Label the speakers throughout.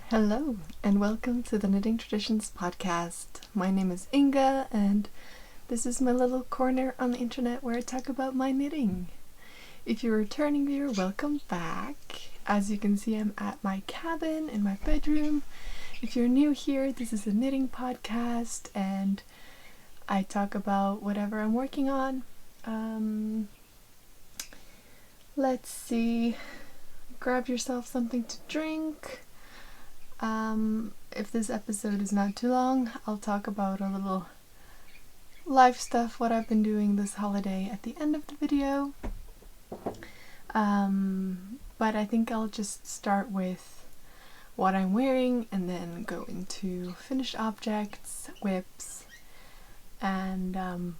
Speaker 1: Hello, and welcome to the Knitting Traditions Podcast. My name is Inga, and this is my little corner on the internet where I talk about my knitting. If you're a returning viewer, welcome back. As you can see, I'm at my cabin in my bedroom. If you're new here, this is a knitting podcast, and I talk about whatever I'm working on. Let's see. Grab yourself something to drink. If this episode is not too long, I'll talk about a little life stuff, what I've been doing this holiday at the end of the video. But I think I'll just start with what I'm wearing and then go into finished objects, whips, and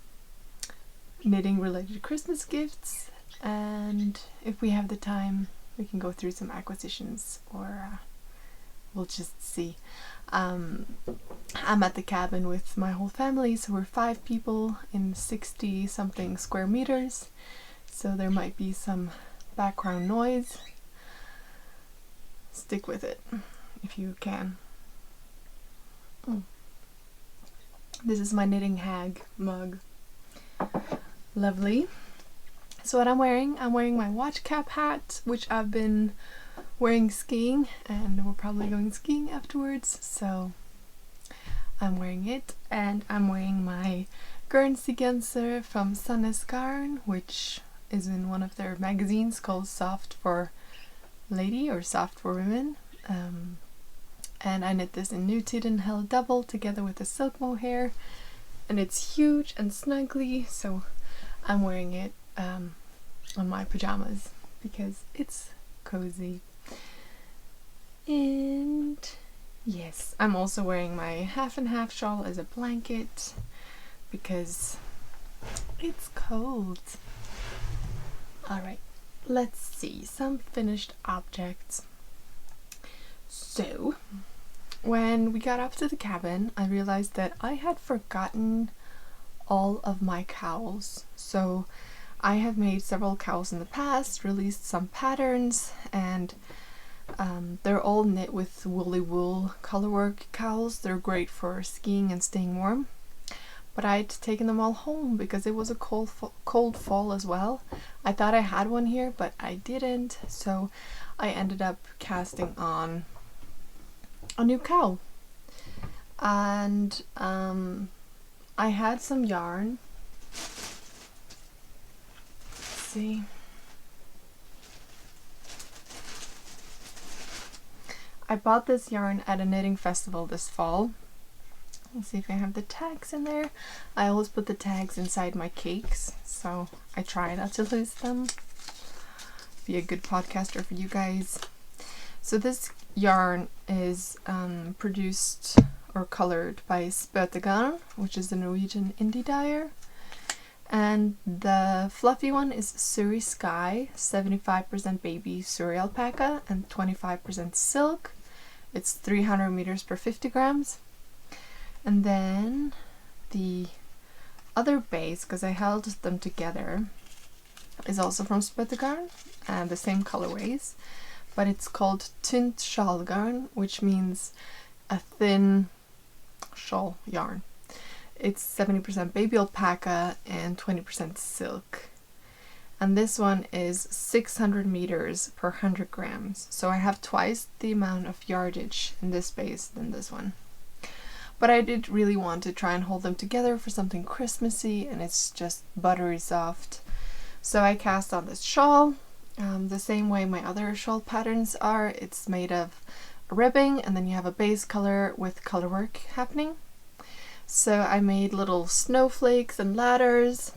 Speaker 1: knitting related Christmas gifts. And if we have the time, we can go through some acquisitions or we'll just see. I'm at the cabin with my whole family, so we're 5 people in 60 something square meters, so there might be some background noise. Stick with it if you can. This is my knitting hag mug. Lovely. So what I'm wearing my watch cap hat, which I've been wearing skiing, and we're probably going skiing afterwards, so I'm wearing it. And I'm wearing my guernsey genser from Sandnes garn, which is in one of their magazines called Soft for Lady or Soft for Women, and I knit this in nutiden held double together with a silk mohair, and it's huge and snuggly, so I'm wearing it on my pajamas because it's cozy. And yes, I'm also wearing my half and half shawl as a blanket because it's cold. Alright, let's see some finished objects. So, when we got up to the cabin, I realized that I had forgotten all of my cowls. So I have made several cowls in the past, released some patterns, and they're all knit with woolly wool colorwork cowls. They're great for skiing and staying warm. But I'd taken them all home because it was a cold fall as well. I thought I had one here, but I didn't. So I ended up casting on a new cowl. And I had some yarn. Let's see. I bought this yarn at a knitting festival this fall. Let's see if I have the tags in there. I always put the tags inside my cakes, so I try not to lose them. Be a good podcaster for you guys. So this yarn is produced or colored by spøtegarn, which is the Norwegian indie dyer. And the fluffy one is Surrey Sky, 75% baby Surrey alpaca and 25% silk. It's 300 meters per 50 grams. And then the other base, because I held them together, is also from spøtegarn and the same colorways, but it's called tynt sjalgarn, which means a thin shawl yarn. It's 70% baby alpaca and 20% silk. And this one is 600 meters per 100 grams. So I have twice the amount of yardage in this base than this one. But I did really want to try and hold them together for something Christmassy, and it's just buttery soft. So I cast on this shawl, the same way my other shawl patterns are. It's made of ribbing, and then you have a base color with colorwork happening. So I made little snowflakes and ladders.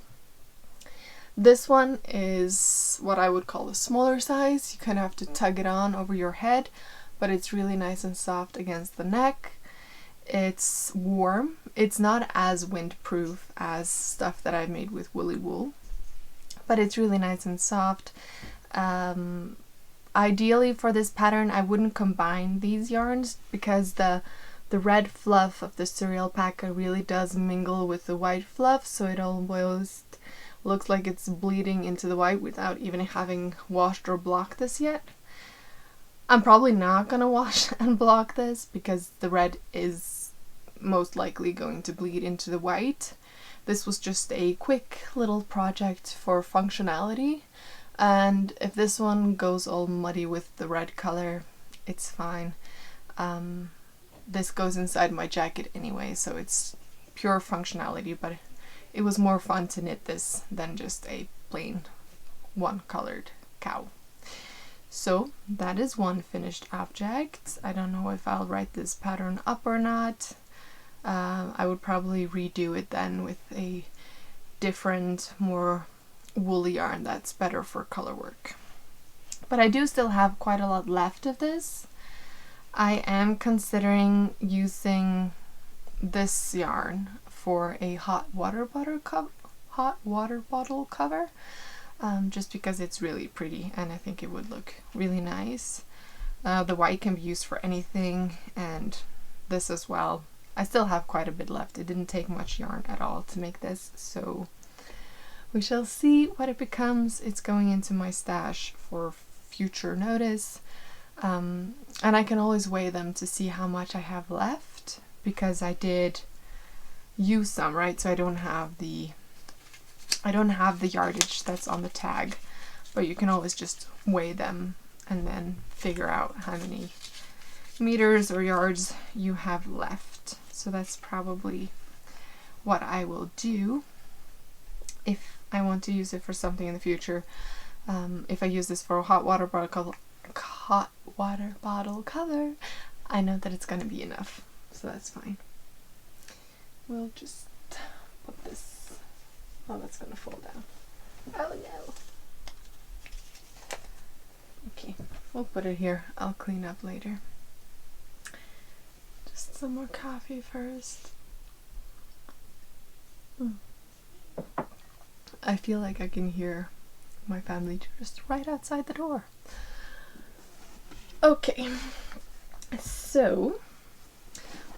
Speaker 1: This one is what I would call a smaller size. You kind of have to tug it on over your head, but it's really nice and soft against the neck. It's warm. It's not as windproof as stuff that I've made with woolly wool, but it's really nice and soft. Ideally for this pattern, I wouldn't combine these yarns because the red fluff of the Surrey alpaca really does mingle with the white fluff, so it almost looks like it's bleeding into the white without even having washed or blocked this yet. I'm probably not gonna wash and block this because the red is most likely going to bleed into the white. This was just a quick little project for functionality, and if this one goes all muddy with the red color, it's fine. This goes inside my jacket anyway, so it's pure functionality, but it was more fun to knit this than just a plain one colored cowl. So that is one finished object. I don't know if I'll write this pattern up or not. I would probably redo it then with a different, more woolly yarn that's better for color work. But I do still have quite a lot left of this. I am considering using this yarn for a hot water bottle cover. Just because it's really pretty and I think it would look really nice. The white can be used for anything, and this as well. I still have quite a bit left. It didn't take much yarn at all to make this, so we shall see what it becomes. It's going into my stash for future notice, and I can always weigh them to see how much I have left, because I did use some, right? So I don't have the yardage that's on the tag, but you can always just weigh them and then figure out how many meters or yards you have left. So that's probably what I will do if I want to use it for something in the future. If I use this for a hot water bottle cover, I know that it's going to be enough, so that's fine. We'll just put this. Oh, that's gonna fall down. Oh no. Okay, we'll put it here. I'll clean up later. Just some more coffee first. I feel like I can hear my family just right outside the door. Okay, so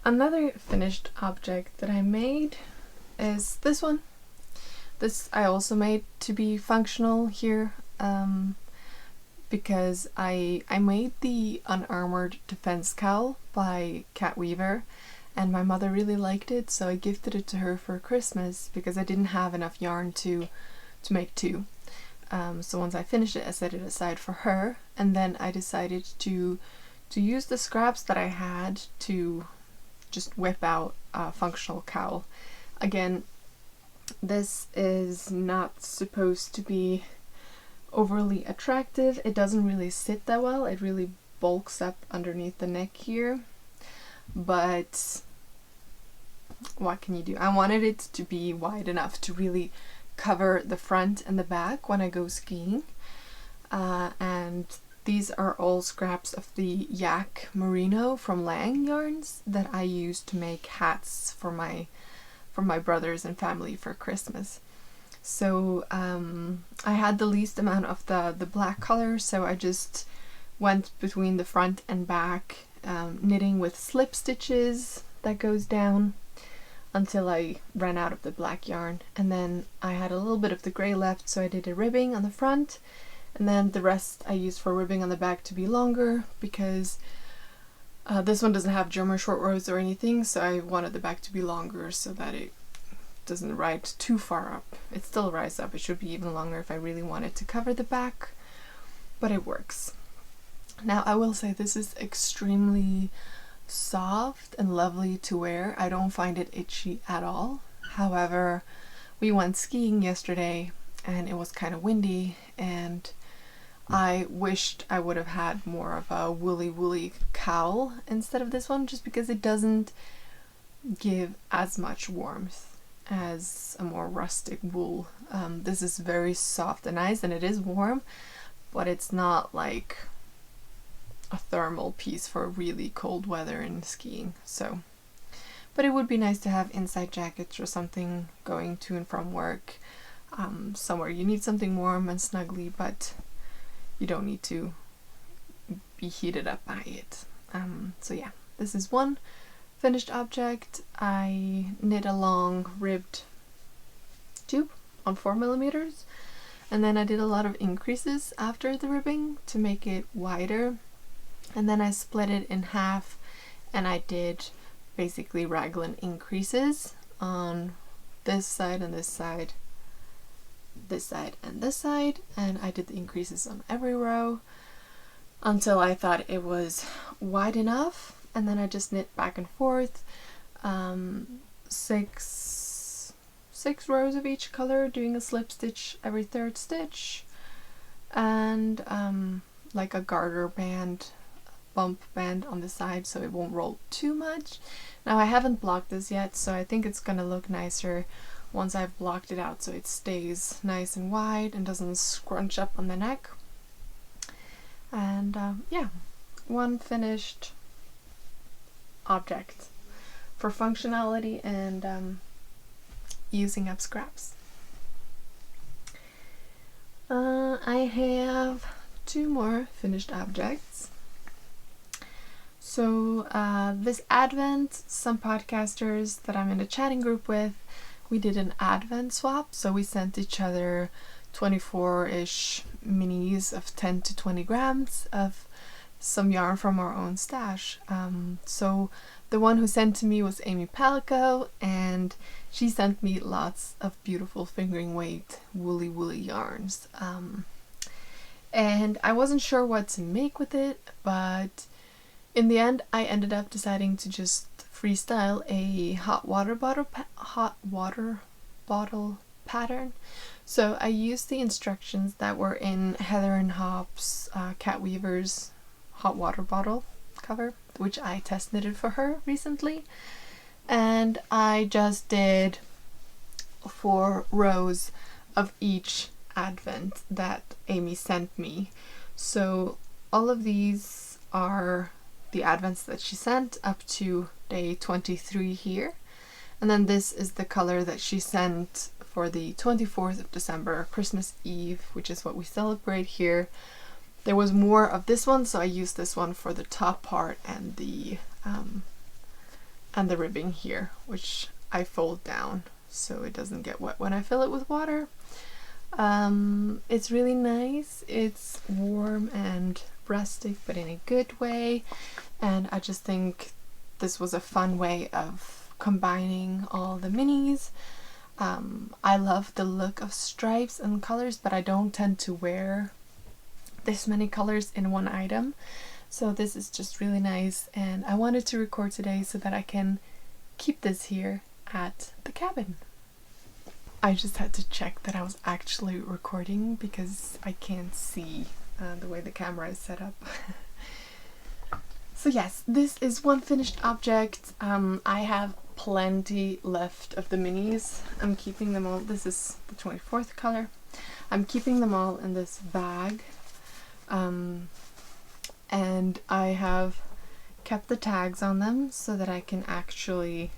Speaker 1: another finished object that I made is this one. This I also made to be functional here, because I made the unarmored defense cowl by Cat Weaver, and my mother really liked it, so I gifted it to her for Christmas because I didn't have enough yarn to make two. So once I finished it, I set it aside for her, and then I decided to use the scraps that I had to just whip out a functional cowl. Again, this is not supposed to be overly attractive. It doesn't really sit that well. It really bulks up underneath the neck here. But what can you do? I wanted it to be wide enough to really cover the front and the back when I go skiing. And these are all scraps of the yak merino from Lang yarns that I used to make hats for my brothers and family for Christmas. So I had the least amount of the black color, so I just went between the front and back, knitting with slip stitches that goes down until I ran out of the black yarn. And then I had a little bit of the gray left, so I did a ribbing on the front, and then the rest I used for ribbing on the back to be longer, because this one doesn't have German shortrows or anything, so I wanted the back to be longer so that it doesn't ride too far up. It still rides up. It should be even longer if I really wanted to cover the back, but it works. Now I will say this is extremely soft and lovely to wear. I don't find it itchy at all. However, we went skiing yesterday and it was kind of windy, and I wished I would have had more of a woolly cowl instead of this one, just because it doesn't give as much warmth as a more rustic wool. This is very soft and nice, and it is warm, but it's not like a thermal piece for really cold weather and skiing. So, but it would be nice to have inside jackets or something going to and from work, somewhere you need something warm and snuggly, but you don't need to be heated up by it. So yeah, this is one finished object. I knit a long ribbed tube on 4mm, and then I did a lot of increases after the ribbing to make it wider. And then I split it in half and I did basically raglan increases on this side and this side, this side and this side, and I did the increases on every row until I thought it was wide enough, and then I just knit back and forth, six rows of each color, doing a slip stitch every third stitch, and like a garter band, bump band on the side so it won't roll too much. Now I haven't blocked this yet, so I think it's gonna look nicer once I've blocked it out so it stays nice and wide and doesn't scrunch up on the neck. And yeah, one finished object for functionality and using up scraps. I have 2 more finished objects. So this Advent, some podcasters that I'm in a chatting group with, we did an Advent swap, so we sent each other 24-ish minis of 10 to 20 grams of some yarn from our own stash. So the one who sent to me was Amy Palko, and she sent me lots of beautiful fingering weight woolly yarns. And I wasn't sure what to make with it, but in the end I ended up deciding to just freestyle a hot water bottle pattern. So I used the instructions that were in Heather and Hop's Cat Weaver's hot water bottle cover, which I test knitted for her recently, and I just did 4 rows of each Advent that Amy sent me. So all of these are the Advents that she sent up to day 23 here, and then this is the color that she sent for the 24th of December, Christmas Eve, which is what we celebrate here. There was more of this one, so I used this one for the top part and the ribbing here, which I fold down so it doesn't get wet when I fill it with water. It's really nice. It's warm and rustic, but in a good way, and I just think this was a fun way of combining all the minis. I love the look of stripes and colors, but I don't tend to wear this many colors in one item, so this is just really nice, and I wanted to record today so that I can keep this here at the cabin. I just had to check that I was actually recording because I can't see the way the camera is set up. So yes, this is one finished object. I have plenty left of the minis. I'm keeping them all. This is the 24th color. I'm keeping them all in this bag. And I have kept the tags on them so that I can actually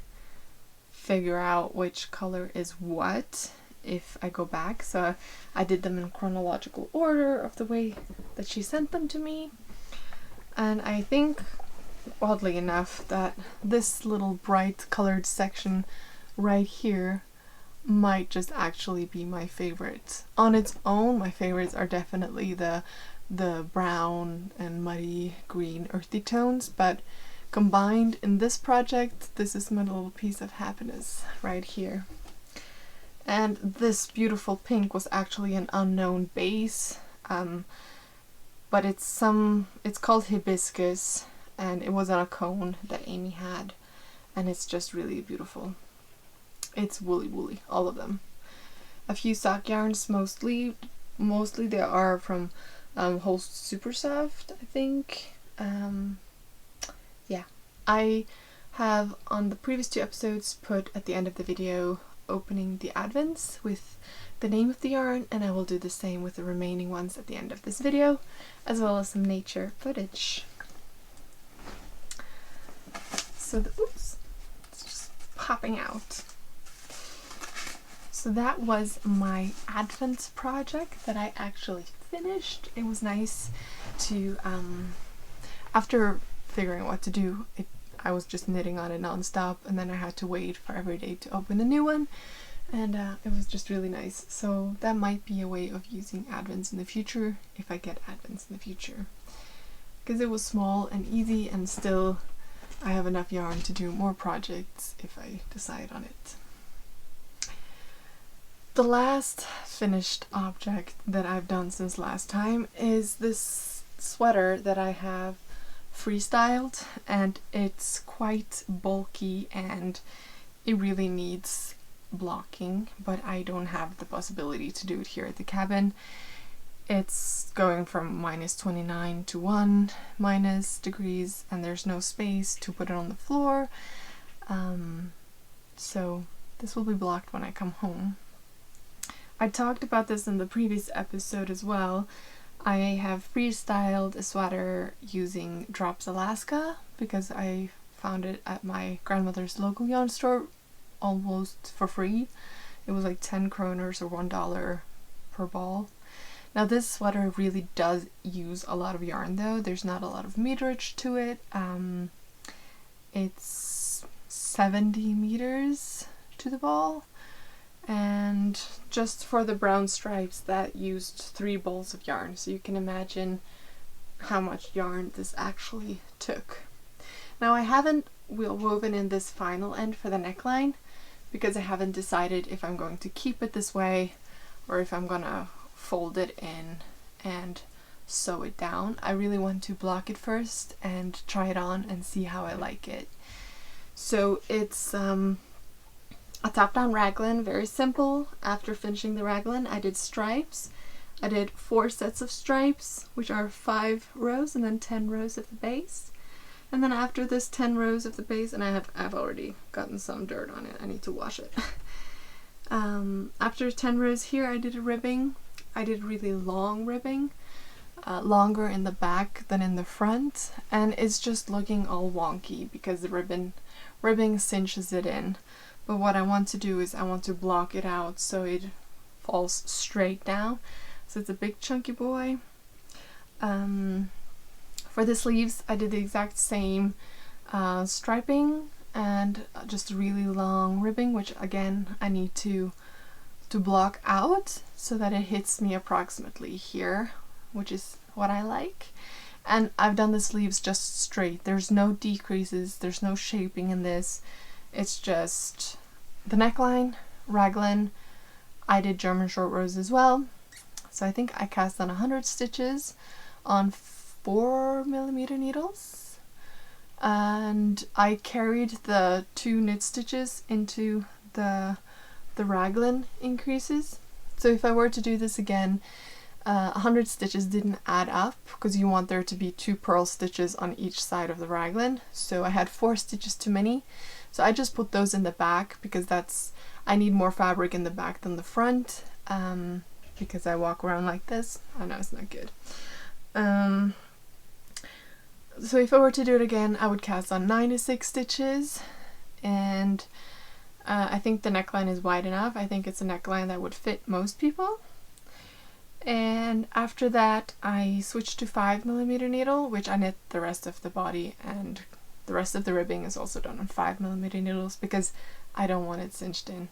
Speaker 1: figure out which color is what if I go back. So I did them in chronological order of the way that she sent them to me. And I think, oddly enough, that this little bright colored section right here might just actually be my favorite. On its own, my favorites are definitely the brown and muddy green earthy tones, but combined in this project, this is my little piece of happiness right here. And this beautiful pink was actually an unknown base, but it's called hibiscus, and it was on a cone that Amy had, and it's just really beautiful. It's woolly, all of them. A few sock yarns, mostly they are from Holst Super Soft, I think. Yeah, I have on the previous 2 episodes put at the end of the video opening the advents with the name of the yarn, and I will do the same with the remaining ones at the end of this video, as well as some nature footage. So oops, it's just popping out. So that was my advent project that I actually finished. It was nice to, after figuring out what to do, I was just knitting on it non-stop, and then I had to wait for every day to open the new one, and it was just really nice. So that might be a way of using advents in the future, if I get advents in the future. because it was small and easy, and still I have enough yarn to do more projects if I decide on it. The last finished object that I've done since last time is this sweater that I have freestyled, and it's quite bulky and it really needs blocking, but I don't have the possibility to do it here at the cabin. It's going from -29 to 1 degrees, and there's no space to put it on the floor, so this will be blocked when I come home. I talked about this in the previous episode as well. I have freestyled a sweater using Drops Alaska because I found it at my grandmother's local yarn store almost for free. It was like 10 kroners or $1 per ball. Now this sweater really does use a lot of yarn though. There's not a lot of meterage to it. It's 70 meters to the ball. And just for the brown stripes, that used 3 balls of yarn, so you can imagine how much yarn this actually took. Now I haven't woven in this final end for the neckline because I haven't decided if I'm going to keep it this way or if I'm gonna fold it in and sew it down. I really want to block it first and try it on and see how I like it. So it's a top-down raglan, very simple. After finishing the raglan, I did stripes. I did 4 sets of stripes, which are 5 rows and then 10 rows at the base. And then after this 10 rows of the base, and I've already gotten some dirt on it, I need to wash it. After 10 rows here, I did a ribbing. I did really long ribbing, longer in the back than in the front, and it's just looking all wonky because the ribbing cinches it in. But what I want to do is I want to block it out so it falls straight down. So it's a big chunky boy. For the sleeves, I did the exact same striping and just really long ribbing, which again I need to block out so that it hits me approximately here, which is what I like. And I've done the sleeves just straight. There's no decreases, there's no shaping in this. It's just the neckline, raglan. I did German shortrows as well. So I think I cast on 100 stitches on 4mm needles. And I carried the 2 knit stitches into the raglan increases. So if I were to do this again, 100 stitches didn't add up because you want there to be 2 purl stitches on each side of the raglan. So I had 4 stitches too many. So I just put those in the back because I need more fabric in the back than the front, because I walk around like this. I know it's not good. So if I were to do it again, I would cast on 96 stitches, and I think the neckline is wide enough. I think it's a neckline that would fit most people. And after that, I switched to 5mm needle, which I knit the rest of the body, and the rest of the ribbing is also done on 5mm needles because I don't want it cinched in.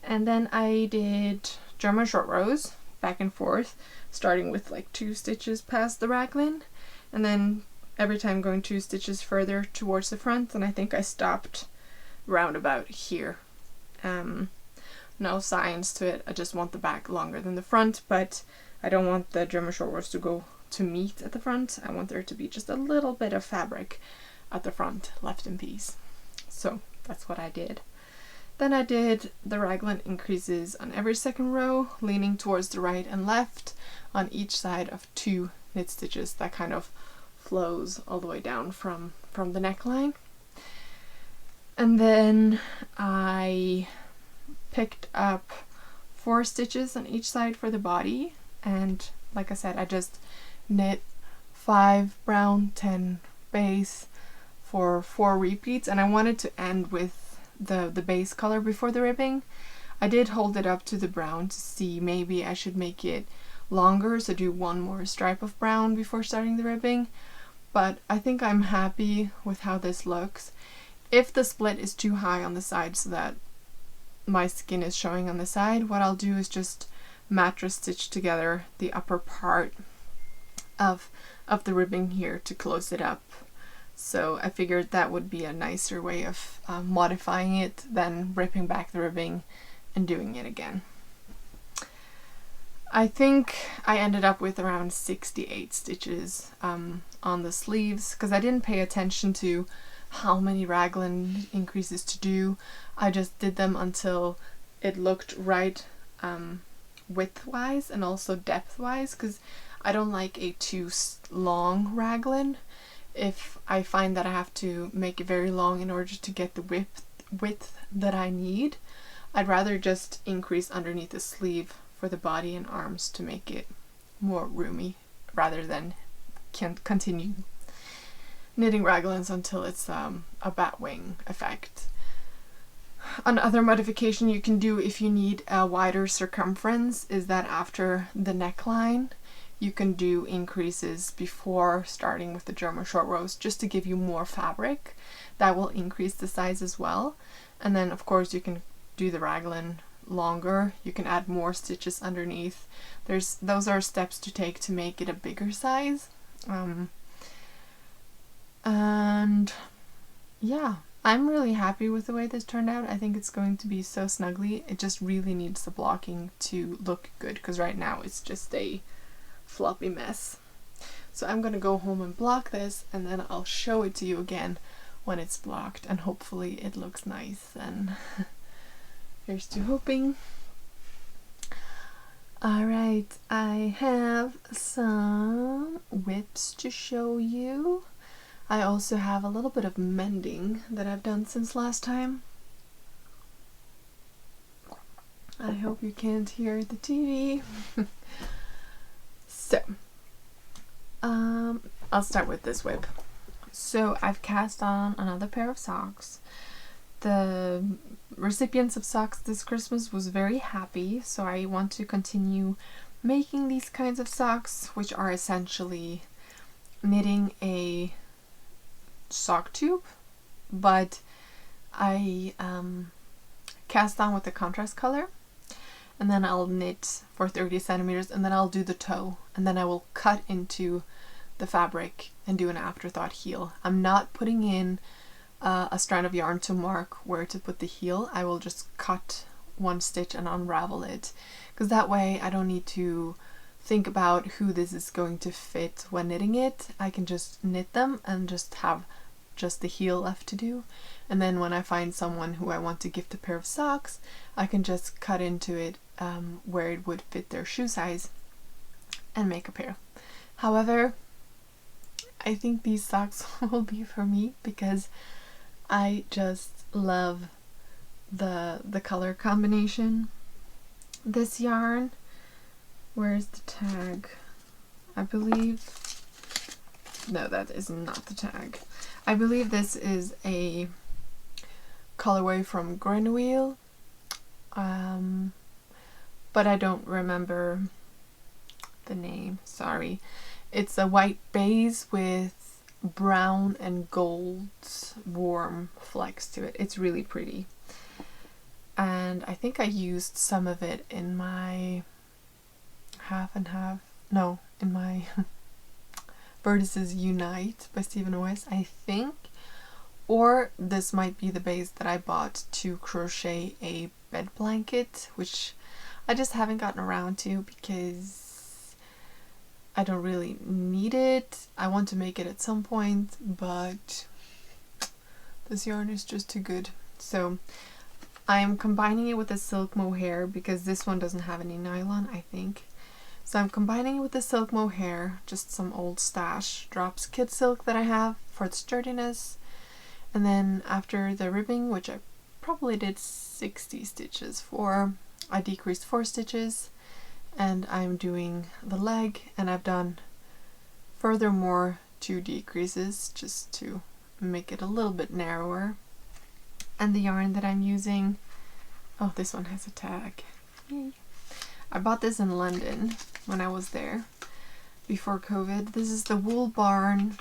Speaker 1: And then I did German shortrows back and forth, starting with like 2 stitches past the raglan, and then every time going 2 stitches further towards the front, and I think I stopped round about here. No science to it, I just want the back longer than the front, but I don't want the German shortrows to go to meet at the front. I want there to be just a little bit of fabric at the front left in peace. So that's what I did. Then I did the raglan increases on every second row, leaning towards the right and left on each side of 2 knit stitches. That kind of flows all the way down from the neckline. And then I picked up 4 stitches on each side for the body, and like I said, I just knit 5 brown, 10 base for 4 repeats, and I wanted to end with the base color before the ribbing. I did hold it up to the brown to see maybe I should make it longer, so do 1 more stripe of brown before starting the ribbing, but I think I'm happy with how this looks. If the split is too high on the side so that my skin is showing on the side, what I'll do is just mattress stitch together the upper part of of the ribbing here to close it up. So I figured that would be a nicer way of modifying it than ripping back the ribbing and doing it again. I think I ended up with around 68 stitches on the sleeves, because I didn't pay attention to how many raglan increases to do. I just did them until it looked right width-wise and also depth-wise, because I don't like a too long raglan. If I find that I have to make it very long in order to get the width that I need, I'd rather just increase underneath the sleeve for the body and arms to make it more roomy, rather than continue knitting raglans until it's a bat wing effect. Another modification you can do if you need a wider circumference is that after the neckline you can do increases before starting with the German short rows, just to give you more fabric. That will increase the size as well. And then of course you can do the raglan longer, you can add more stitches underneath. Those are steps to take to make it a bigger size. And yeah, I'm really happy with the way this turned out. I think it's going to be so snuggly. It just really needs the blocking to look good, because right now it's just a floppy mess. So I'm gonna go home and block this, and then I'll show it to you again when it's blocked, and hopefully it looks nice. And here's to hoping. Alright, I have some whips to show you. I also have a little bit of mending that I've done since last time. I hope you can't hear the TV. So, I'll start with this whip. So I've cast on another pair of socks. The recipients of socks this Christmas was very happy, so I want to continue making these kinds of socks, which are essentially knitting a sock tube, but I cast on with the contrast color, and then I'll knit for 30 centimeters, and then I'll do the toe, and then I will cut into the fabric and do an afterthought heel. I'm not putting in a strand of yarn to mark where to put the heel. I will just cut one stitch and unravel it, because that way I don't need to think about who this is going to fit when knitting it. I can just knit them and just have just the heel left to do, and then when I find someone who I want to gift a pair of socks, I can just cut into it where it would fit their shoe size and make a pair. However, I think these socks will be for me, because I just love the color combination. This yarn, where's the tag? I believe, no, that is not the tag. I believe this is a colorway from Grenouille, but I don't remember the name, sorry. It's a white base with brown and gold warm flecks to it. It's really pretty. And I think I used some of it in my in my Vertices Unite by Stephen Owes, I think. Or this might be the base that I bought to crochet a bed blanket, which I just haven't gotten around to because I don't really need it. I want to make it at some point, but this yarn is just too good. So I'm combining it with a silk mohair because this one doesn't have any nylon, I think. So I'm combining it with the silk mohair, just some old stash drops kid silk that I have for the sturdiness. And then after the ribbing, which I probably did 60 stitches for, I decreased 4 stitches, and I'm doing the leg, and I've done furthermore 2 decreases just to make it a little bit narrower. And the yarn that I'm using, oh, this one has a tag. Yay. I bought this in London when I was there before COVID. This is the Wool Barn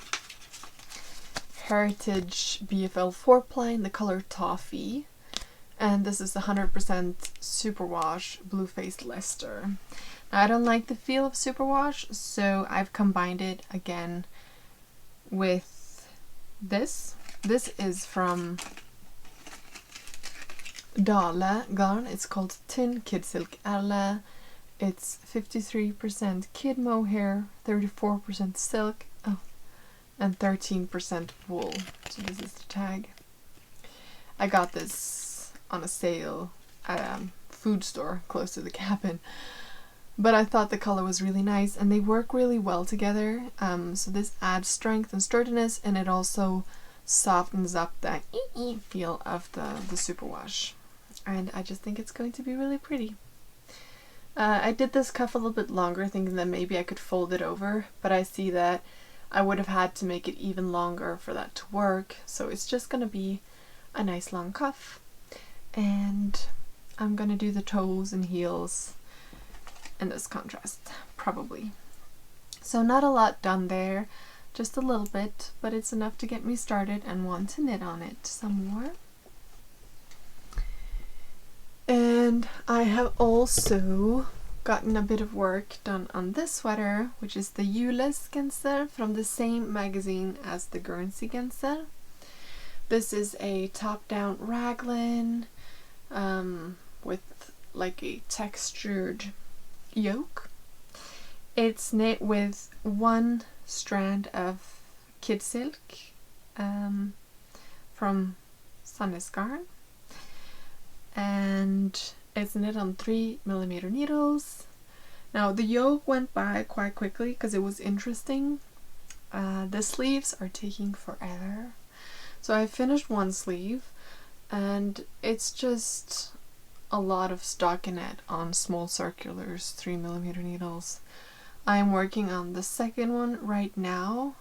Speaker 1: Heritage BFL 4-ply in the color Toffee, and this is 100% superwash blue faced Leicester. I don't like the feel of superwash, so I've combined it again with this. This is from Dale garn. It's called Tin Kid Silk Erle. It's 53% kid mohair, 34% silk, and 13% wool. So this is the tag. I got this on a sale at a food store close to the cabin. But I thought the color was really nice, and they work really well together. So this adds strength and sturdiness, and it also softens up that feel of the superwash. And I just think it's going to be really pretty. I did this cuff a little bit longer, thinking that maybe I could fold it over, but I see that I would have had to make it even longer for that to work. So it's just going to be a nice long cuff. And I'm going to do the toes and heels in this contrast, probably. So not a lot done there, just a little bit, but it's enough to get me started and want to knit on it some more. And I have also gotten a bit of work done on this sweater, which is the Jules genser from the same magazine as the Guernsey genser. This is a top-down raglan with like a textured yoke. It's knit with one strand of kid silk from sandnes garn, and it's knit on 3mm needles. Now the yoke went by quite quickly because it was interesting. The sleeves are taking forever. So I finished one sleeve, and it's just a lot of stockinette on small circulars, 3mm needles. I am working on the second one right now.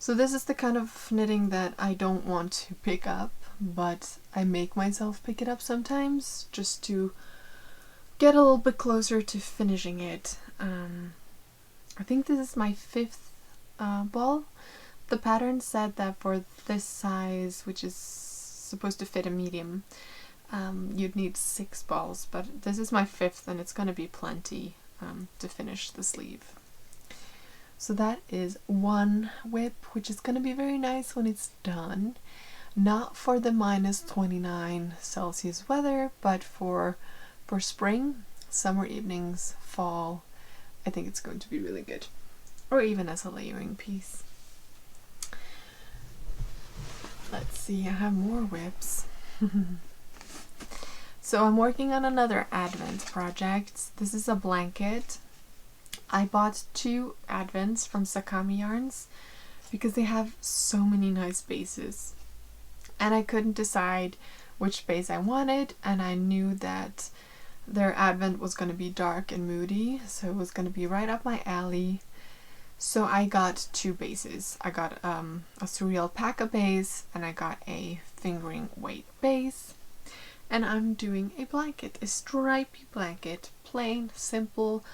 Speaker 1: So this is the kind of knitting that I don't want to pick up, but I make myself pick it up sometimes just to get a little bit closer to finishing it. I think this is my 5th ball. The pattern said that for this size, which is supposed to fit a medium, you'd need 6 balls, but this is my 5th, and it's going to be plenty to finish the sleeve. So that is one whip, which is going to be very nice when it's done. Not for the -29°C weather, but for spring, summer evenings, fall. I think it's going to be really good. Or even as a layering piece. Let's see, I have more whips. So I'm working on another Advent project. This is a blanket. I bought 2 Advents from Sakami Yarns because they have so many nice bases. And I couldn't decide which base I wanted, and I knew that their Advent was going to be dark and moody, so it was going to be right up my alley. So I got 2 bases. I got a surreal alpaca base, and I got a fingering weight base. And I'm doing a blanket, a stripy blanket, plain, simple,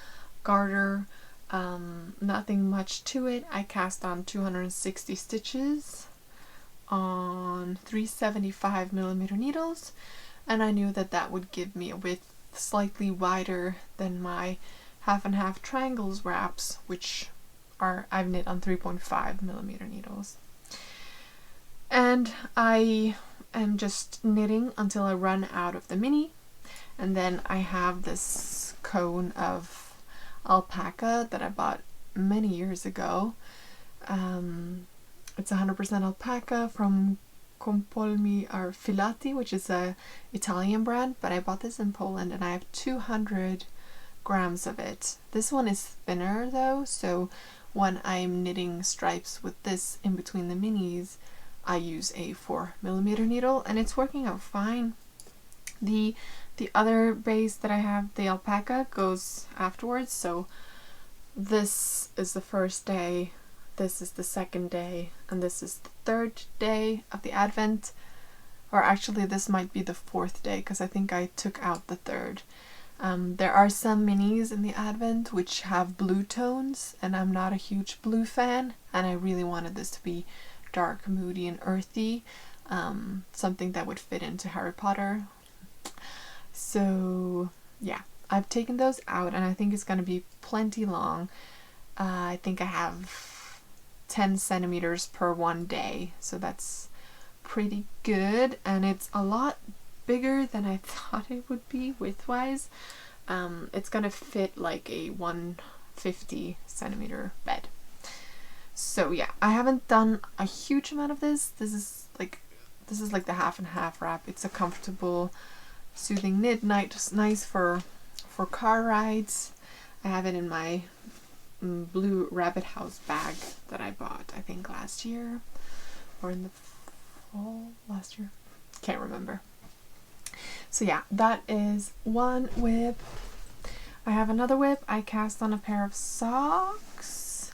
Speaker 1: garter, nothing much to it. I cast on 260 stitches on 375mm needles, and I knew that that would give me a width slightly wider than my half and half triangles wraps, which I've knit on 3.5mm needles. And I am just knitting until I run out of the mini, and then I have this cone of alpaca that I bought many years ago. It's 100% alpaca from Compolmi or Filati, which is a Italian brand, but I bought this in Poland, and I have 200 grams of it. This one is thinner though, so when I'm knitting stripes with this in between the minis, I use a 4mm needle, and it's working out fine. The other base that I have, the alpaca, goes afterwards, so this is the first day, this is the second day, and this is the 3rd day of the Advent. Or actually this might be the 4th day, because I think I took out the 3rd. There are some minis in the Advent which have blue tones, and I'm not a huge blue fan, and I really wanted this to be dark, moody, and earthy, something that would fit into Harry Potter. So yeah, I've taken those out, and I think it's going to be plenty long. I think I have 10 centimeters per one day, so that's pretty good, and it's a lot bigger than I thought it would be widthwise. It's going to fit like a 150 centimeter bed. So yeah, I haven't done a huge amount of this. This is like the half and half wrap. It's a comfortable, soothing knit, nice for car rides. I have it in my blue rabbit house bag that I bought, I think last year or in the fall last year. Can't remember. So yeah, that is one whip. I have another whip. I cast on a pair of socks.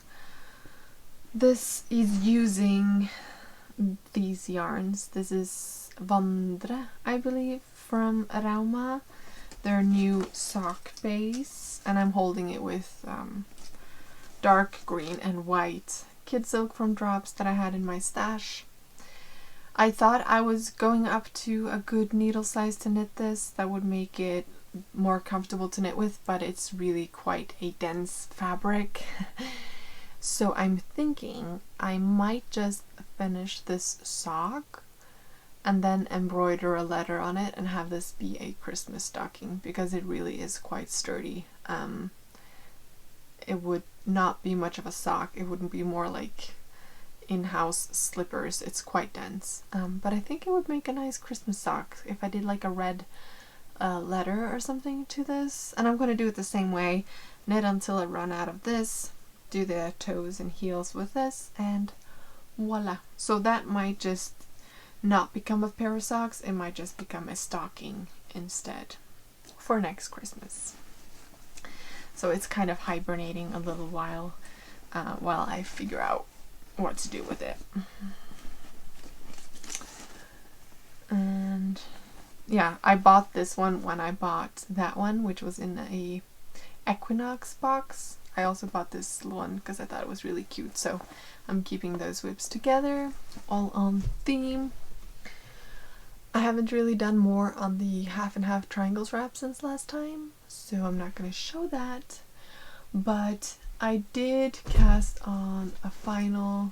Speaker 1: This is using these yarns. This is Vandre, I believe, from Rauma. Their new sock base, and I'm holding it with dark green and white kid silk from Drops that I had in my stash. I thought I was going up to a good needle size to knit this that would make it more comfortable to knit with, but it's really quite a dense fabric. So I'm thinking I might just finish this sock and then embroider a letter on it and have this be a Christmas stocking, because it really is quite sturdy. It would not be much of a sock. It wouldn't be more like in-house slippers. It's quite dense. But I think it would make a nice Christmas sock if I did like a red letter or something to this. And I'm going to do it the same way. Knit until I run out of this. Do the toes and heels with this, and voila. So that might just not become a pair of socks. It might just become a stocking instead for next Christmas. So it's kind of hibernating a little while I figure out what to do with it. And yeah, I bought this one when I bought that one, which was in a Equinox box. I also bought this one because I thought it was really cute, so I'm keeping those whips together, all on theme. I haven't really done more on the half and half triangles wrap since last time, so I'm not going to show that, but I did cast on a final,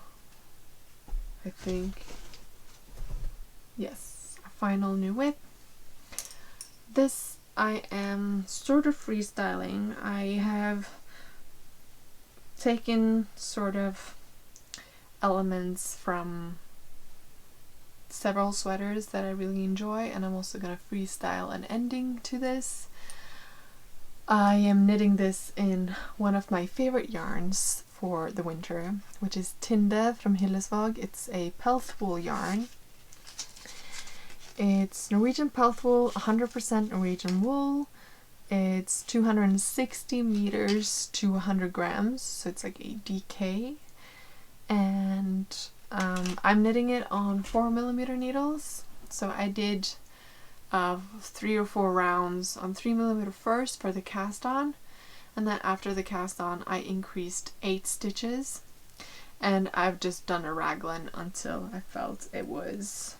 Speaker 1: I think, yes, a final new whip. This I am sort of freestyling. I have taken sort of elements from several sweaters that I really enjoy, and I'm also going to freestyle an ending to this. I am knitting this in one of my favorite yarns for the winter, which is Tinde from Hillesvåg. It's a pelt wool yarn. It's Norwegian pelt wool, 100% Norwegian wool. It's 260 meters to 100 grams, so it's like a DK. And I'm knitting it on 4mm needles. So I did 3 or 4 rounds on 3mm first for the cast on, and then after the cast on I increased 8 stitches, and I've just done a raglan until I felt it was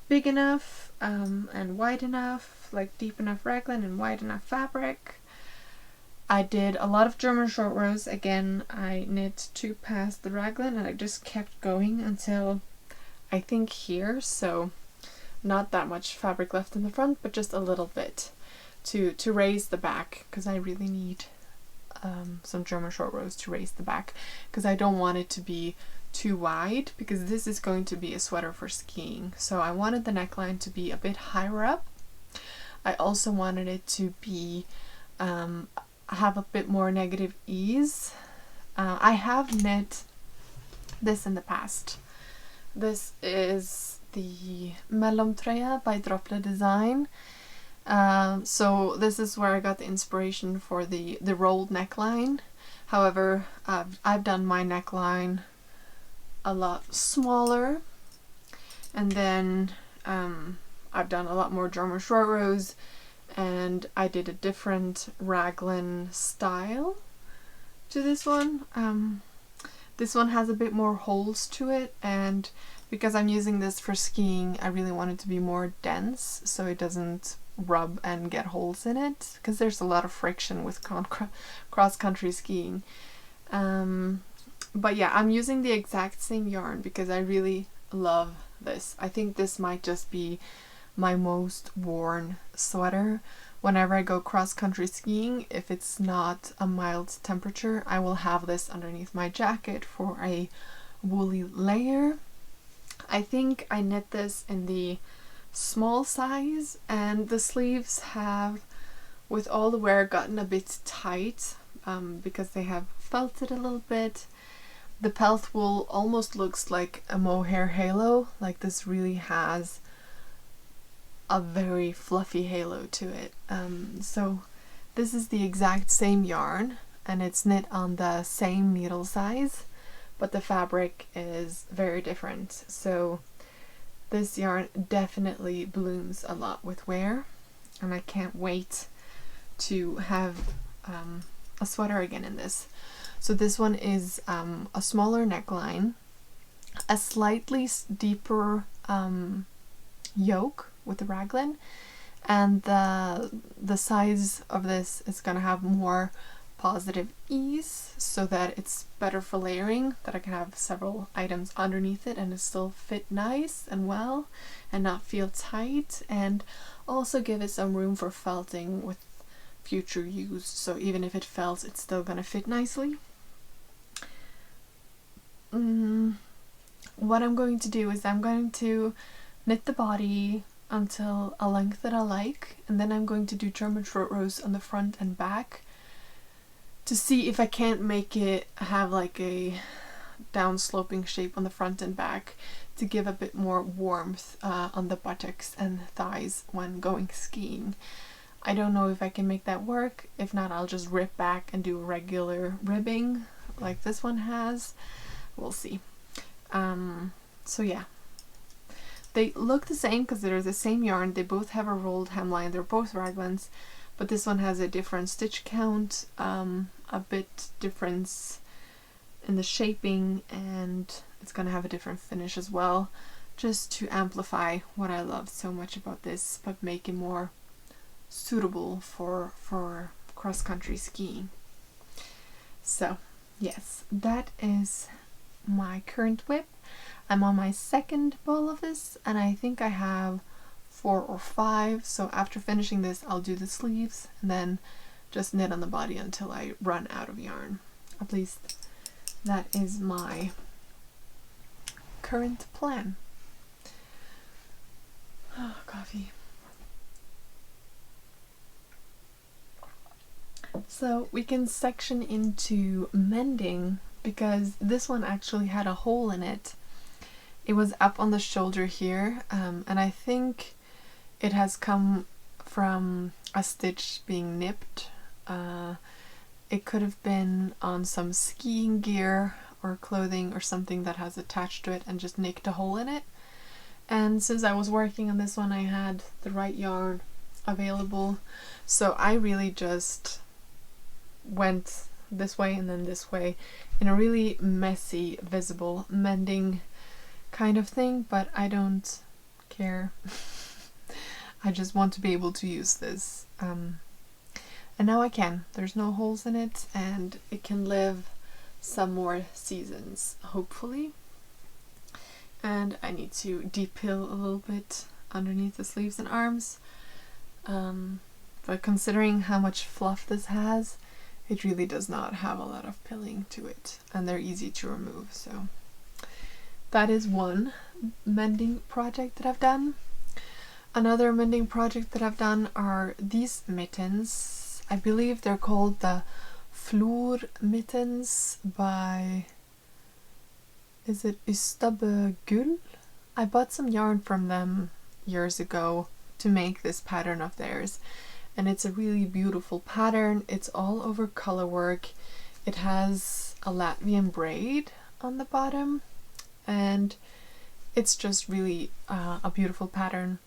Speaker 1: big enough and wide enough, like deep enough raglan and wide enough fabric. I did a lot of German short rows. Again, I knit 2 past the raglan, and I just kept going until I think here, so not that much fabric left in the front, but just a little bit to raise the back, because I really need some German short rows to raise the back, because I don't want it to be too wide, because this is going to be a sweater for skiing. So I wanted the neckline to be a bit higher up. I also wanted it to be have a bit more negative ease. I have knit this in the past. This is the Mellomtrøya by Drople Design. So this is where I got the inspiration for the rolled neckline. However, I've done my neckline a lot smaller, and then I've done a lot more German short rows, and I did a different raglan style to this one. This one has a bit more holes to it, and because I'm using this for skiing, I really want it to be more dense so it doesn't rub and get holes in it, because there's a lot of friction with cross-country skiing. But yeah, I'm using the exact same yarn because I really love this. I think this might just be my most worn sweater. Whenever I go cross-country skiing, if it's not a mild temperature, I will have this underneath my jacket for a woolly layer. I think I knit this in the small size, and the sleeves have, with all the wear, gotten a bit tight because they have felted a little bit. The pelt wool almost looks like a mohair halo, like this really has a very fluffy halo to it. So this is the exact same yarn, and it's knit on the same needle size, but the fabric is very different. So this yarn definitely blooms a lot with wear, and I can't wait to have a sweater again in this. So this one is a smaller neckline, a slightly deeper yoke with the raglan, and the size of this is going to have more positive ease so that it's better for layering, that I can have several items underneath it and it still fit nice and well and not feel tight, and also give it some room for felting with future use, so even if it felts, it's still going to fit nicely. What I'm going to do is I'm going to knit the body until a length that I like, and then I'm going to do German short rows on the front and back to see if I can't make it have like a down sloping shape on the front and back to give a bit more warmth on the buttocks and thighs when going skiing. I don't know if I can make that work. If not, I'll just rip back and do regular ribbing like this one has. We'll see. So yeah, they look the same because they're the same yarn. They both have a rolled hemline. They're both raglans, but this one has a different stitch count, a bit difference in the shaping, and it's gonna have a different finish as well, just to amplify what I love so much about this, but make it more suitable for cross-country skiing. So yes, that is my current whip. I'm on my second ball of this, and I think I have 4 or 5, so after finishing this I'll do the sleeves and then just knit on the body until I run out of yarn. At least that is my current plan. Oh, coffee. So we can section into mending, because this one actually had a hole in it. It was up on the shoulder here, and I think it has come from a stitch being nipped. It could have been on some skiing gear or clothing or something that has attached to it and just nicked a hole in it. And since I was working on this one, I had the right yarn available, so I really just went this way and then this way in a really messy, visible mending kind of thing, but I don't care. I just want to be able to use this, and now I can. There's no holes in it, and it can live some more seasons, hopefully. And I need to depill a little bit underneath the sleeves and arms, but considering how much fluff this has, it really does not have a lot of pilling to it, and they're easy to remove. So that is one mending project that I've done. Another mending project that I've done are these mittens. I believe they're called the Floor mittens by, is it Ystadbø Gull? I bought some yarn from them years ago to make this pattern of theirs, and it's a really beautiful pattern. It's all over color work. It has a Latvian braid on the bottom, and it's just really a beautiful pattern.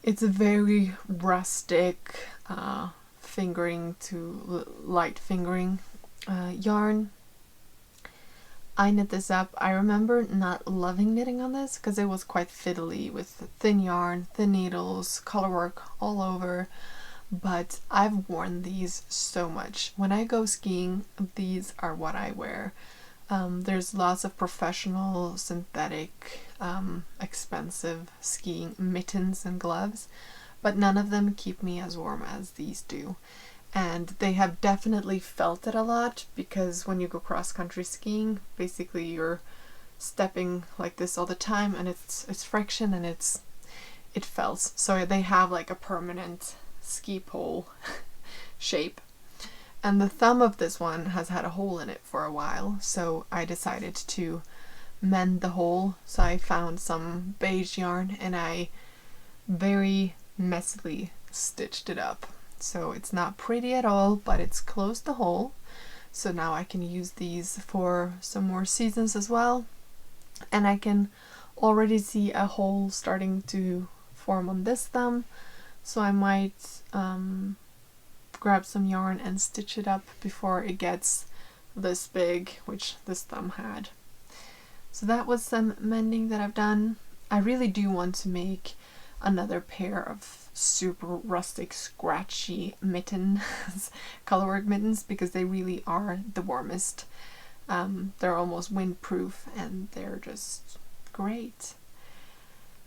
Speaker 1: It's a very rustic fingering to light fingering yarn, I knit this up. I remember not loving knitting on this because it was quite fiddly with thin yarn, thin needles, color work all over. But I've worn these so much. When I go skiing, these are what I wear. There's lots of professional, synthetic, expensive skiing mittens and gloves, but none of them keep me as warm as these do. And they have definitely felt it a lot, because when you go cross-country skiing, basically you're stepping like this all the time, and it's friction and it felts. So they have like a permanent ski pole shape. And the thumb of this one has had a hole in it for a while, so I decided to mend the hole. So I found some beige yarn and I very messily stitched it up. So it's not pretty at all, but it's closed the hole. So now I can use these for some more seasons as well. And I can already see a hole starting to form on this thumb. So I might grab some yarn and stitch it up before it gets this big, which this thumb had. So that was some mending that I've done. I really do want to make another pair of super rustic, scratchy mittens, colorwork mittens, because they really are the warmest. They're almost windproof and they're just great.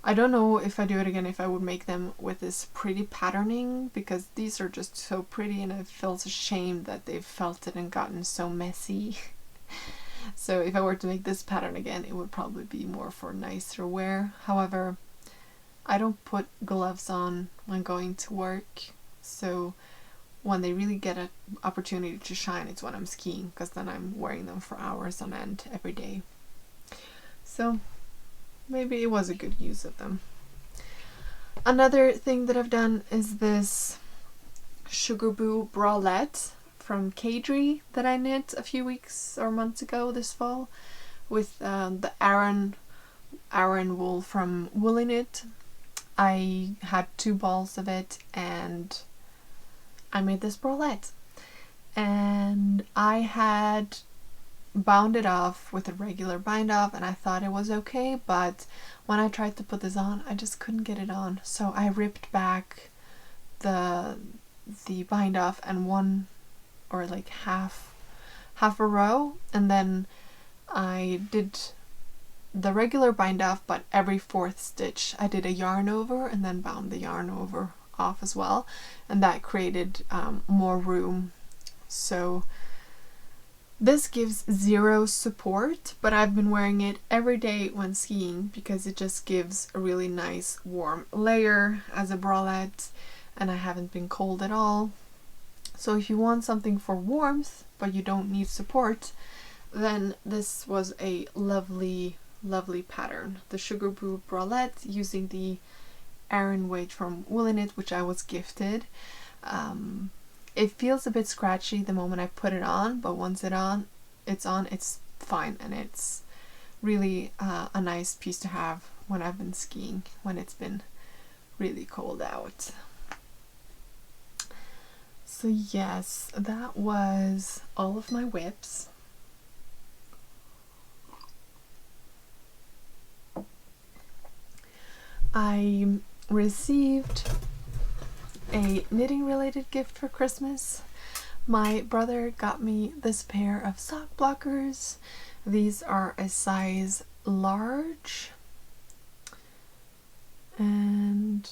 Speaker 1: I don't know if I do it again, if I would make them with this pretty patterning, because these are just so pretty and it feels ashamed that they've felted and gotten so messy. So if I were to make this pattern again, it would probably be more for nicer wear. However, I don't put gloves on when going to work, so when they really get an opportunity to shine, it's when I'm skiing, because then I'm wearing them for hours on end every day. So maybe it was a good use of them. Another thing that I've done is this Sugar Boo bralette from Kadri that I knit a few weeks or months ago this fall with the Aran wool from Woolly Knit. I had 2 balls of it and I made this bralette, and I had bound it off with a regular bind off and I thought it was okay, but when I tried to put this on, I just couldn't get it on. So I ripped back the bind off and one, or like half a row, and then I did the regular bind off, but every 4th stitch I did a yarn over and then bound the yarn over off as well, and that created more room. So this gives 0 support, but I've been wearing it every day when skiing because it just gives a really nice warm layer as a bralette, and I haven't been cold at all. So if you want something for warmth but you don't need support, then this was a lovely pattern. The Sugar Boo bralette using the Aran weight from Woolly Knit, which I was gifted. It feels a bit scratchy the moment I put it on, but once it's fine, and it's really a nice piece to have when I've been skiing, when it's been really cold out. So yes, that was all of my whips. I received a knitting related gift for Christmas. My brother got me this pair of sock blockers. These are a size large, and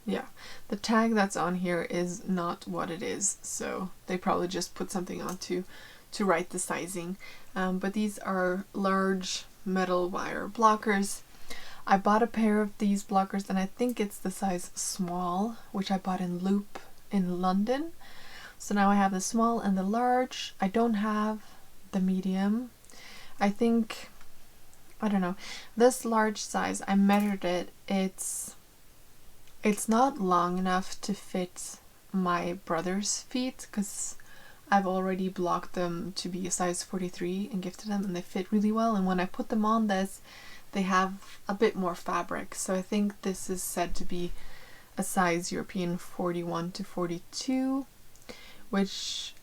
Speaker 1: yeah, the tag that's on here is not what it is, so they probably just put something on to write the sizing. But these are large metal wire blockers. I bought a pair of these blockers, and I think it's the size small, which I bought in Loop in London. So now I have the small and the large. I don't have the medium. I think, I don't know, this large size, I measured it, it's not long enough to fit my brother's feet, because I've already blocked them to be a size 43 and gifted them, and they fit really well. And when I put them on this, they have a bit more fabric. So I think this is said to be a size European 41 to 42, which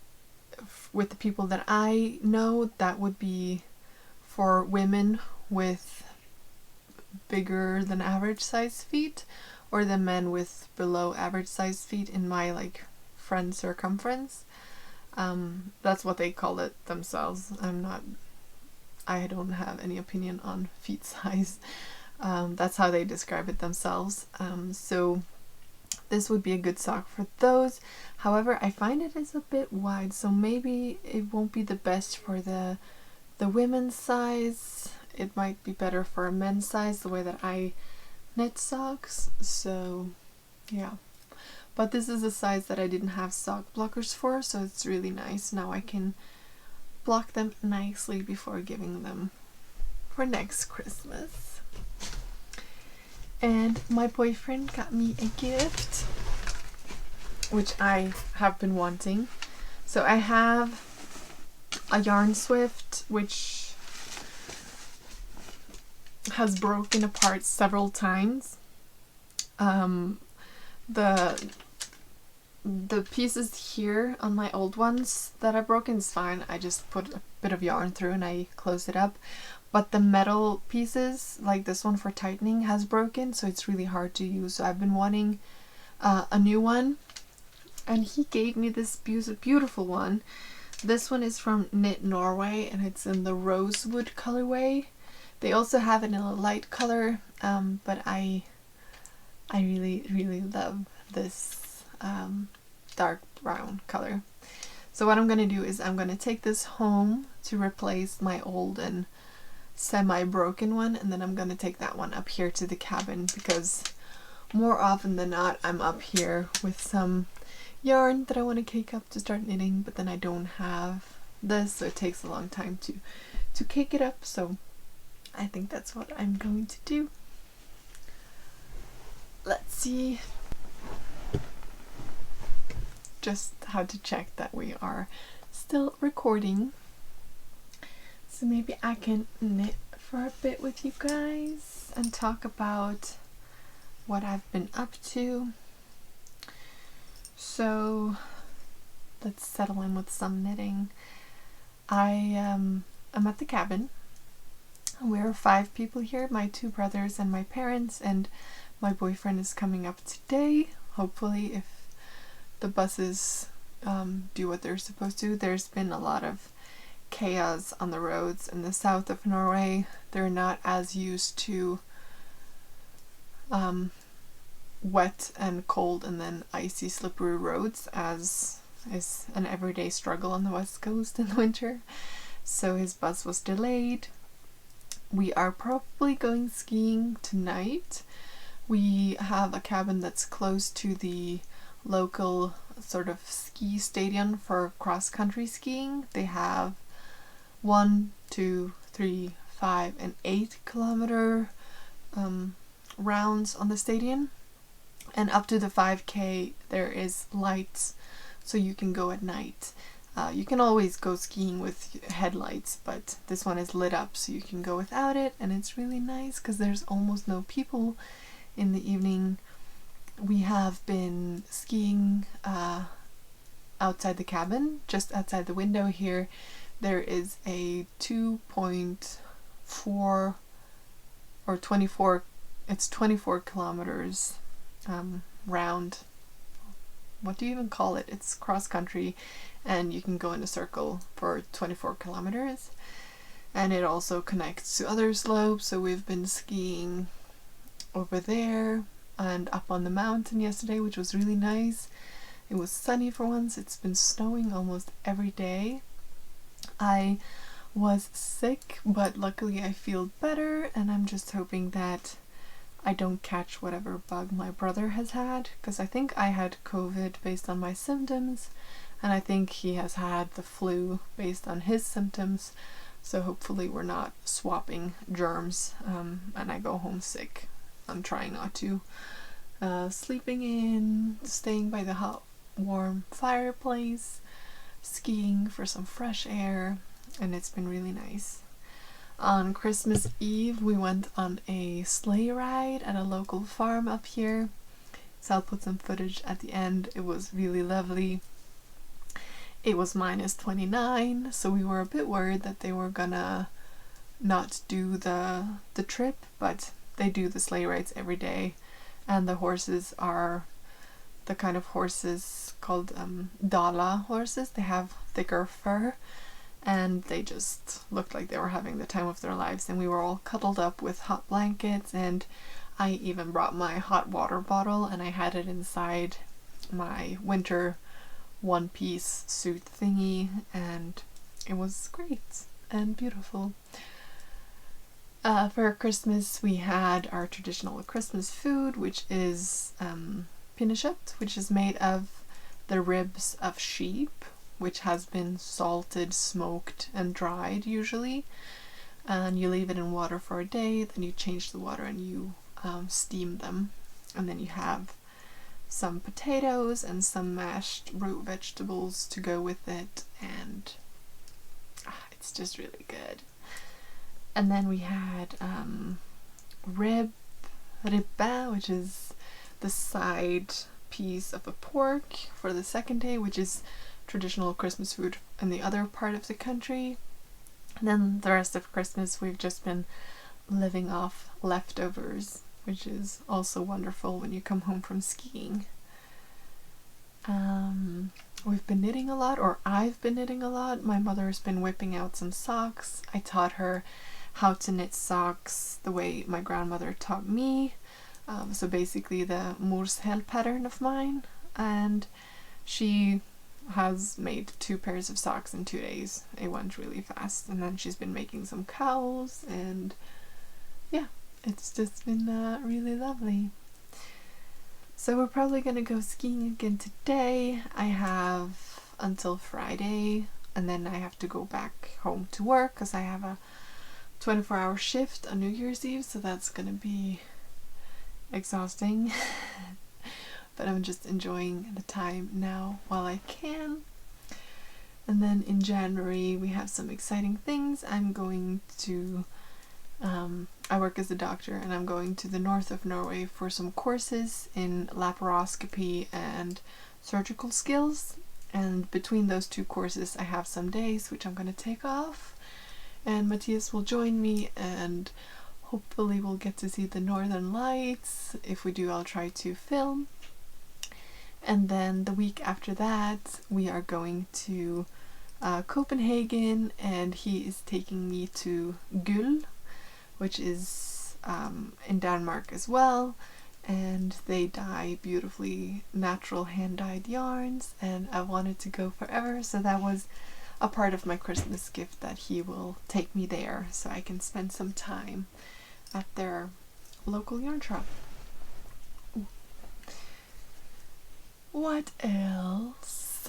Speaker 1: with the people that I know, that would be for women with bigger than average size feet, or the men with below average size feet in my like friend circumference. That's what they call it themselves. I don't have any opinion on feet size. That's how they describe it themselves. So this would be a good sock for those. However, I find it is a bit wide, so maybe it won't be the best for the women's size. It might be better for a men's size, the way that I knit socks. So yeah, but this is a size that I didn't have sock blockers for, so it's really nice. Now I can block them nicely before giving them for next Christmas. And my boyfriend got me a gift, which I have been wanting. So I have a yarn swift which has broken apart several times. The pieces here on my old ones that are broken is fine. I just put a bit of yarn through and I close it up. But the metal pieces, like this one for tightening, has broken, so it's really hard to use. So I've been wanting a new one, and he gave me this beautiful one. This one is from Knit Norway, and it's in the rosewood colorway. They also have it in a light color, but I really love this dark brown color. So what I'm going to do is I'm going to take this home to replace my old and semi-broken one, and then I'm going to take that one up here to the cabin, because more often than not I'm up here with some yarn that I want to cake up to start knitting, but then I don't have this, so it takes a long time to cake it up. So I think that's what I'm going to do. Let's see. Just had to check that we are still recording. So maybe I can knit for a bit with you guys and talk about what I've been up to. So let's settle in with some knitting. I'm at the cabin. We're 5 people here, my 2 brothers and my parents, and my boyfriend is coming up today, hopefully, if the buses do what they're supposed to. There's been a lot of chaos on the roads in the south of Norway. They're not as used to wet and cold and then icy, slippery roads as is an everyday struggle on the west coast in the winter. So his bus was delayed. We are probably going skiing tonight. We have a cabin that's close to the local sort of ski stadium for cross-country skiing. They have 1, 2, 3, 5, and 8 kilometer rounds on the stadium, and up to the 5K there is lights, so you can go at night. You can always go skiing with headlights, but this one is lit up, so you can go without it, and it's really nice because there's almost no people in the evening. We have been skiing outside the cabin, just outside the window here. There is a 2.4 or 24, it's 24 kilometers round. What do you even call it? It's cross country, and you can go in a circle for 24 kilometers. And it also connects to other slopes, so we've been skiing over there and up on the mountain yesterday, which was really nice. It was sunny for once. It's been snowing almost every day. I was sick, but luckily I feel better, and I'm just hoping that I don't catch whatever bug my brother has had, because I think I had COVID based on my symptoms, and I think he has had the flu based on his symptoms, so hopefully we're not swapping germs and I go home sick. I'm trying not to. Sleeping in, staying by the hot warm fireplace, skiing for some fresh air, and it's been really nice. On Christmas Eve we went on a sleigh ride at a local farm up here, so I'll put some footage at the end. It was really lovely. it was -29, so we were a bit worried that they were gonna not do the trip, but they do the sleigh rides every day, and the horses are the kind of horses called Dala horses. They have thicker fur, and they just looked like they were having the time of their lives, and we were all cuddled up with hot blankets, and I even brought my hot water bottle and I had it inside my winter one-piece suit thingy, and it was great and beautiful. For Christmas we had our traditional Christmas food, which is pinnekjøtt, which is made of the ribs of sheep, which has been salted, smoked and dried usually, and you leave it in water for a day, then you change the water and you steam them, and then you have some potatoes and some mashed root vegetables to go with it, and it's just really good. And then we had ribbe, which is the side piece of a pork for the second day, which is traditional Christmas food in the other part of the country. And then the rest of Christmas we've just been living off leftovers, which is also wonderful when you come home from skiing. We've been knitting a lot, or I've been knitting a lot. My mother's been whipping out some socks. I taught her how to knit socks the way my grandmother taught me. So basically the morshäl pattern of mine, and she has made 2 pairs of socks in 2 days. It went really fast, and then she's been making some cowls, and yeah, it's just been really lovely. So we're probably gonna go skiing again today. I have until Friday, and then I have to go back home to work because I have a 24-hour shift on New Year's Eve, so that's gonna be exhausting. But I'm just enjoying the time now while I can. And then in January we have some exciting things. I'm going to I work as a doctor, and I'm going to the north of Norway for some courses in laparoscopy and surgical skills, and between those 2 courses I have some days which I'm going to take off, and Matthias will join me, and hopefully we'll get to see the northern lights. If we do, I'll try to film. And then the week after that we are going to Copenhagen, and he is taking me to Cowl, which is in Denmark as well, and they dye beautifully natural hand-dyed yarns, and I wanted to go forever, so that was a part of my Christmas gift, that he will take me there so I can spend some time at their local yarn shop. Ooh. What else?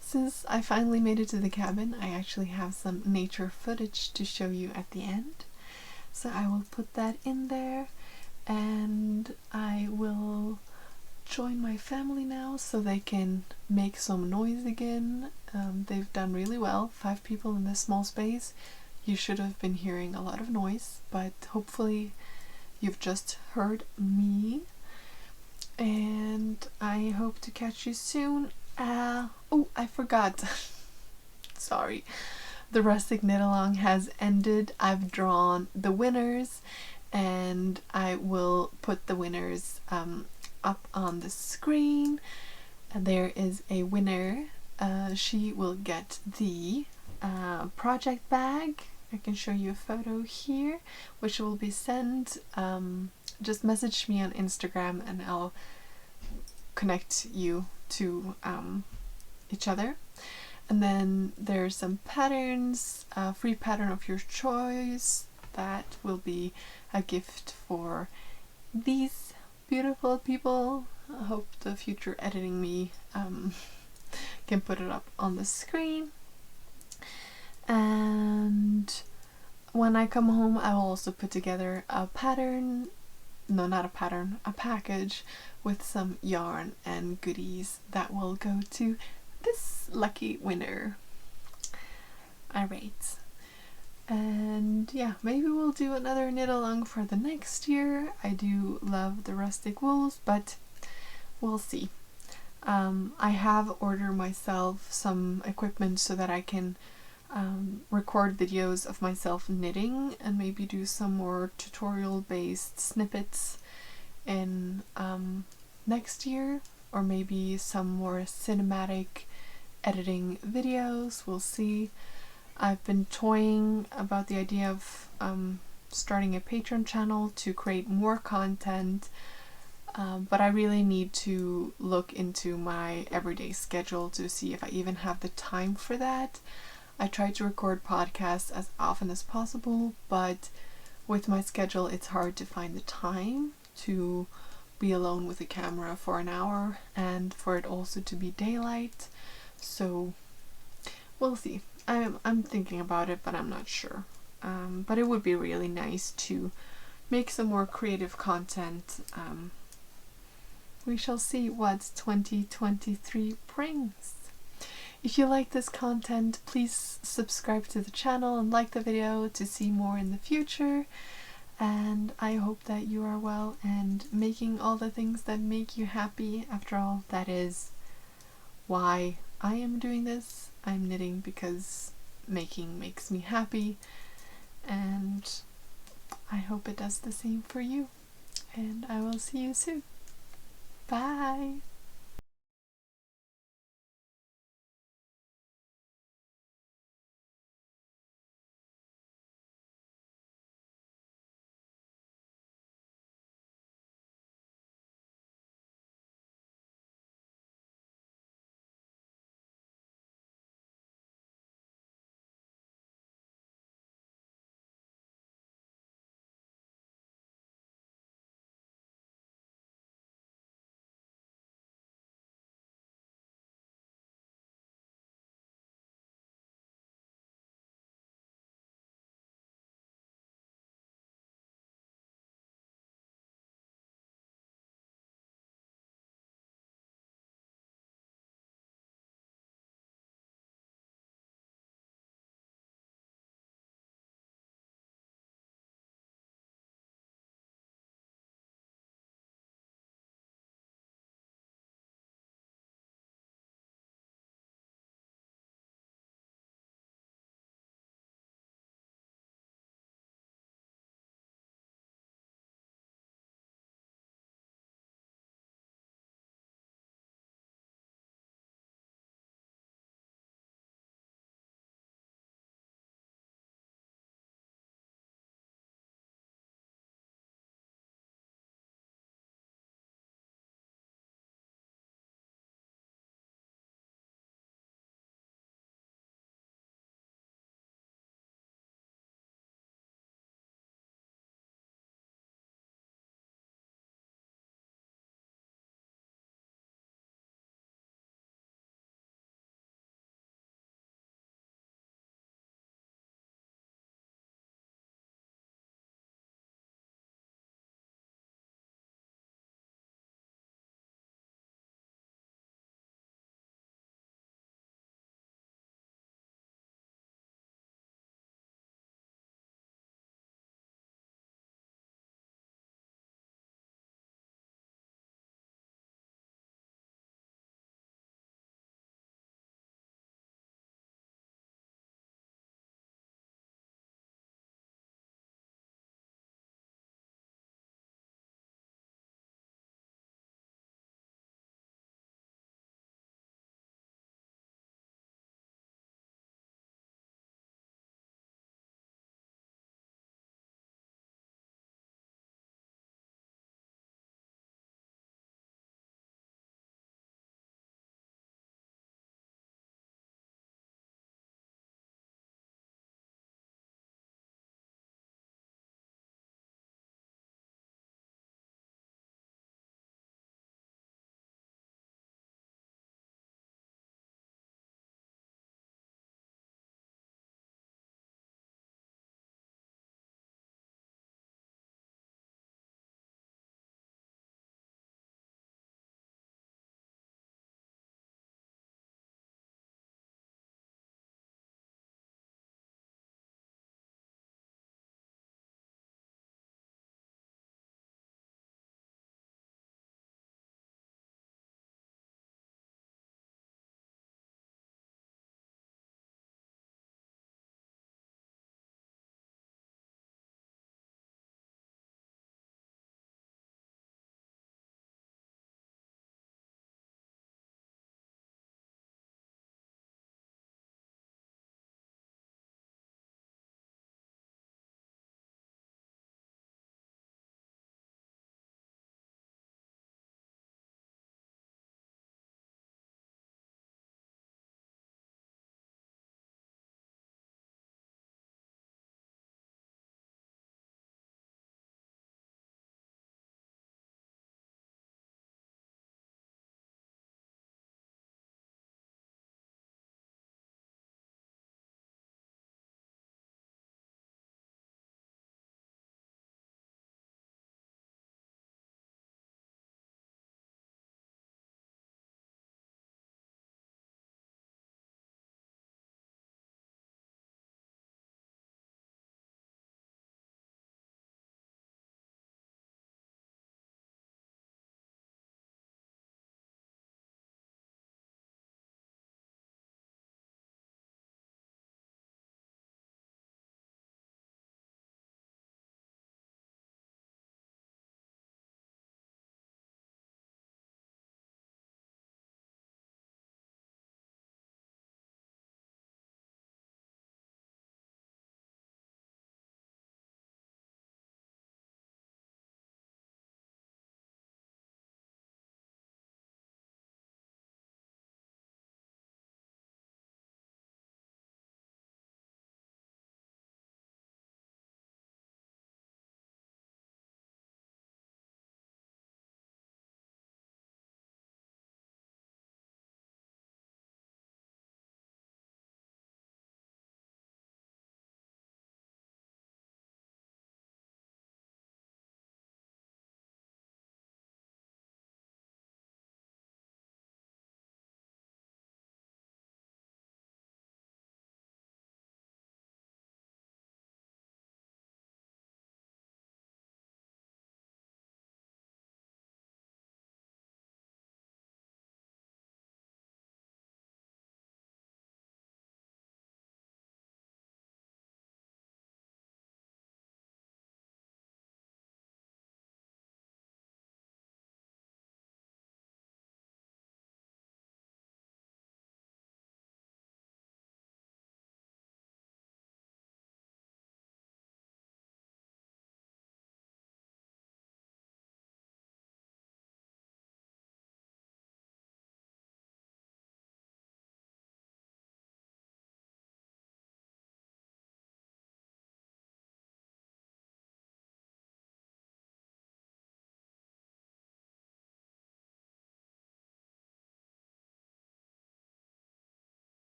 Speaker 1: Since I finally made it to the cabin, I actually have some nature footage to show you at the end. So I will put that in there, and I will join my family now so they can make some noise again. They've done really well, 5 people in this small space. You should have been hearing a lot of noise, but hopefully you've just heard me. And I hope to catch you soon. Oh, I forgot. Sorry. The rustic knit along has ended. I've drawn the winners, and I will put the winners up on the screen. And there is a winner. She will get the project bag. I can show you a photo here, which will be sent. Just message me on Instagram and I'll connect you to each other. And then there's some patterns, a free pattern of your choice that will be a gift for these beautiful people. I hope the future editing me can put it up on the screen. And when I come home I will also put together a pattern, no, not a pattern, a package with some yarn and goodies that will go to this lucky winner. Alright, and yeah, maybe we'll do another knit along for the next year. I do love the rustic wools, but we'll see. I have ordered myself some equipment so that I can record videos of myself knitting and maybe do some more tutorial based snippets in next year, or maybe some more cinematic editing videos. We'll see. I've been toying about the idea of starting a Patreon channel to create more content, but I really need to look into my everyday schedule to see if I even have the time for that. I try to record podcasts as often as possible, but with my schedule it's hard to find the time to be alone with a camera for an hour and for it also to be daylight. So we'll see. I'm thinking about it, but I'm not sure. But it would be really nice to make some more creative content. We shall see what 2023 brings. If you like this content, please subscribe to the channel and like the video to see more in the future. And I hope that you are well and making all the things that make you happy. After all, that is why I am doing this. I'm knitting because making makes me happy, and I hope it does the same for you. And I will see you soon. Bye!